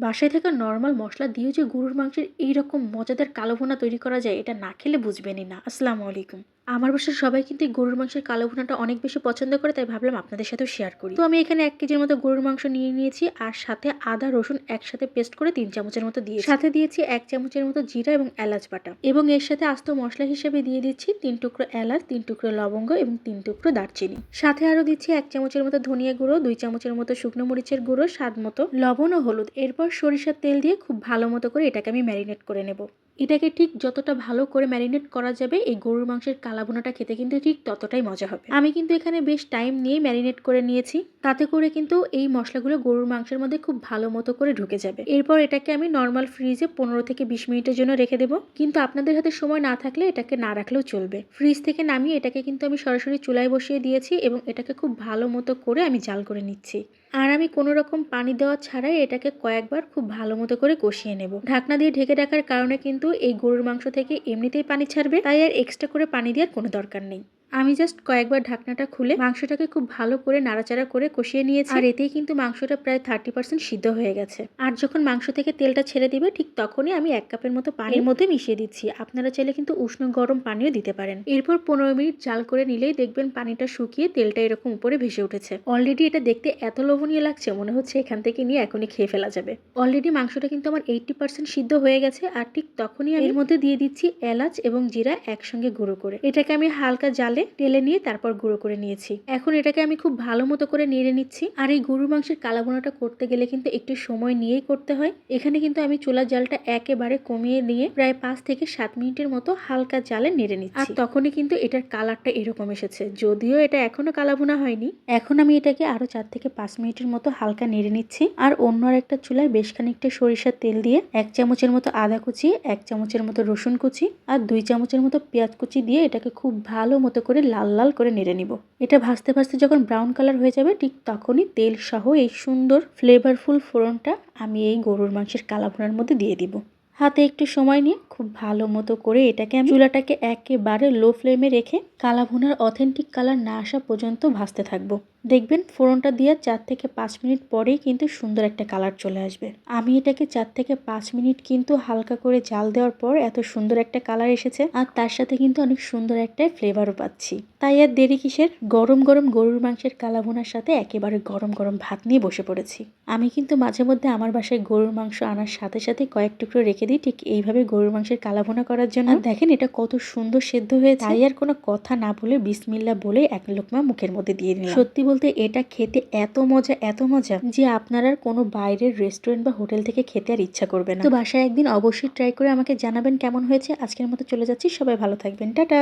বাসায় থাকা নরমাল মসলা দিয়েও যে গরুর মাংসের এইরকম মজাদার কালো ভুনা তৈরি করা যায় এটা না খেলে বুঝবেনই না। আসসালামু আলাইকুম। আমার বাসার সবাই কিন্তু এই গরুর মাংসের কালো ভুনাটা অনেক বেশি পছন্দ করে, তাই ভাবলাম আপনাদের সাথেও শেয়ার করি। তো আমি এখানে 1 কেজির মতো গরুর মাংস নিয়ে নিয়েছি, আর সাথে আদা রসুন একসাথে পেস্ট করে 3 চামচের মতো দিয়েছি। সাথে দিয়েছি 1 চামচের মতো জিরা এবং এলাচ বাটা, এবং এর সাথে আস্ত মশলা হিসেবে দিয়ে দিচ্ছি 3 টুকরো এলাচ, 3 টুকরো লবঙ্গ এবং 3 টুকরো দারচিনি। সাথে আরো দিচ্ছি 1 চামচের মতো ধনিয়া গুঁড়ো, 2 চামচের মতো শুকনো মরিচের গুঁড়ো, স্বাদ মতো লবণ ও হলুদ। এরপর সরিষার তেল দিয়ে খুব ভালো মতো করে এটাকে আমি ম্যারিনেট করে নেব। এটাকে ঠিক যতটা ভালো করে ম্যারিনেট করা যাবে এই গরুর মাংসের কালা ভুনাটা খেতে কিন্তু ঠিক ততটাই মজা হবে। আমি কিন্তু এখানে বেশ টাইম নিয়ে ম্যারিনেট করে নিয়েছি, তাতে করে কিন্তু এই মশলাগুলো গরুর মাংসের মধ্যে খুব ভালো মতো করে ঢুকে যাবে। এরপর এটাকে আমি নর্মাল ফ্রিজে 15 থেকে 20 মিনিটের জন্য রেখে দেবো, কিন্তু আপনাদের হাতে সময় না থাকলে এটাকে না রাখলেও চলবে। ফ্রিজ থেকে নামিয়ে এটাকে কিন্তু আমি সরাসরি চুলায় বসিয়ে দিয়েছি, এবং এটাকে খুব ভালো মতো করে আমি জাল করে নিচ্ছি। আর আমি কোনো রকম পানি দেওয়া ছাড়াই এটাকে কয়েকবার খুব ভালো মতো করে কষিয়ে নেব। ঢাকনা দিয়ে ঢেকে রাখার কারণে কিন্তু এই গরুর মাংস থেকে এমনিতেই পানি ছাড়বে, তাই আর এক্সট্রা করে পানি দেওয়ার কোনো দরকার নেই। আমি জাস্ট কয়েকবার ঢাকনাটা খুলে মাংসটাকে খুব ভালো করে নাড়াচাড়া করে কষিয়ে নিয়েছি, আর এতেই কিন্তু মাংসটা প্রায় 30% সিদ্ধ হয়ে গেছে। আর যখন মাংস থেকে তেলটা ছেড়ে দিবে ঠিক তখনই আমি 1 কাপের মতো পানির মধ্যে মিশিয়ে দিচ্ছি। আপনারা চাইলে কিন্তু উষ্ণ গরম পানিও দিতে পারেন। এরপর 15 মিনিট জাল করে নিলেই দেখবেন পানিটা শুকিয়ে তেলটা এরকম উপরে ভেসে উঠেছে। অলরেডি এটা দেখতে এত লোভনীয় লাগছে, মনে হচ্ছে এখান থেকে নিয়ে এখনই খেয়ে ফেলা যাবে। অলরেডি মাংসটা কিন্তু আমার 80% সিদ্ধ হয়ে গেছে, আর ঠিক তখনই আমি এর মধ্যে দিয়ে দিচ্ছি এলাচ এবং জিরা একসঙ্গে গুঁড়ো করে। এটাকে আমি হালকা জালে টেলে নিয়ে তারপর গুঁড়ো করে নিয়েছি। এখন এটাকে আমি খুব ভালো মতো করে নেড়ে নিচ্ছি। আর এই গরুর মাংসের কালা ভুনাটা করতে গেলে কিন্তু একটু সময় নিয়েই করতে হয়। এখানে কিন্তু আমি চুলার জালটা একেবারে কমিয়ে নিয়ে প্রায় 5 থেকে 7 মিনিটের মতো হালকা জালে নেড়ে নিচ্ছি। আর তখনই কিন্তু এটার কালারটা এরকম এসেছে। যদিও এটা এখনো কালা ভুনা হয়নি, এখন আমি এটাকে আরো 4 থেকে 5 মিনিটের মতো হালকা নেড়ে নিচ্ছি। আর অন্য একটা চুলায় বেশ খানিকটা সরিষার তেল দিয়ে 1 চামচের মতো আদা কুচি, 1 চামচের মতো রসুন কুচি আর 2 চামচের মতো পেঁয়াজ কুচি দিয়ে এটাকে খুব ভালো মতো করে লাল লাল করে নেড়ে নিব। এটা ভাজতে ভাজতে যখন ব্রাউন কালার হয়ে যাবে ঠিক তখনই তেল সহ এই সুন্দর ফ্লেভারফুল ফোড়নটা আমি এই গরুর মাংসের কালা ভুনার মধ্যে দিয়ে দিব। হাতে একটু সময় নিয়ে খুব ভালো মতো করে এটাকে আমি চুলাটাকে একেবারে লো ফ্লেমে রেখে কালা ভুনার অথেন্টিক কালার না আসা পর্যন্ত ভাজতে থাকবো। দেখবেন ফোড়নটা দিয়ে 4 থেকে 5 মিনিট পরেই কিন্তু সুন্দর একটা কালার চলে আসবে। আমি এটাকে 4 থেকে 5 মিনিট কিন্তু হালকা করে জাল দেওয়ার পর এত সুন্দর একটা কালার এসেছে, আর তার সাথে কিন্তু অনেক সুন্দর একটা ফ্লেভারও পাচ্ছি। তাই আর দেরি কিসের, গরম গরম গরুর মাংসের কালা ভুনার সাথে একেবারে গরম গরম ভাত নিয়ে বসে পড়েছি। আমি কিন্তু মাঝে মধ্যে আমার বাসায় গরুর মাংস আনার সাথে সাথে কয়েক টুকরো রেখে দিই ঠিক এইভাবে গরুর মাংসের কালা ভুনা করার জন্য। দেখেন এটা কত সুন্দর সেদ্ধ হয়েছে। তাই আর কোনো কথা না বলে বিসমিল্লাহ বলে এক লোকমা মুখের মধ্যে দিয়ে দিলাম। সত্যি বলতে এটা খেতে এত মজা যে আপনার আর কোনো বাইরের রেস্টুরেন্ট বা হোটেল থেকে খেতে আর ইচ্ছা করবে না। তো বাসায় একদিন অবশ্যই ট্রাই করে আমাকে জানাবেন কেমন হয়েছে। আজকের মতো চলে যাচ্ছি, সবাই ভালো থাকবেন, টাটা।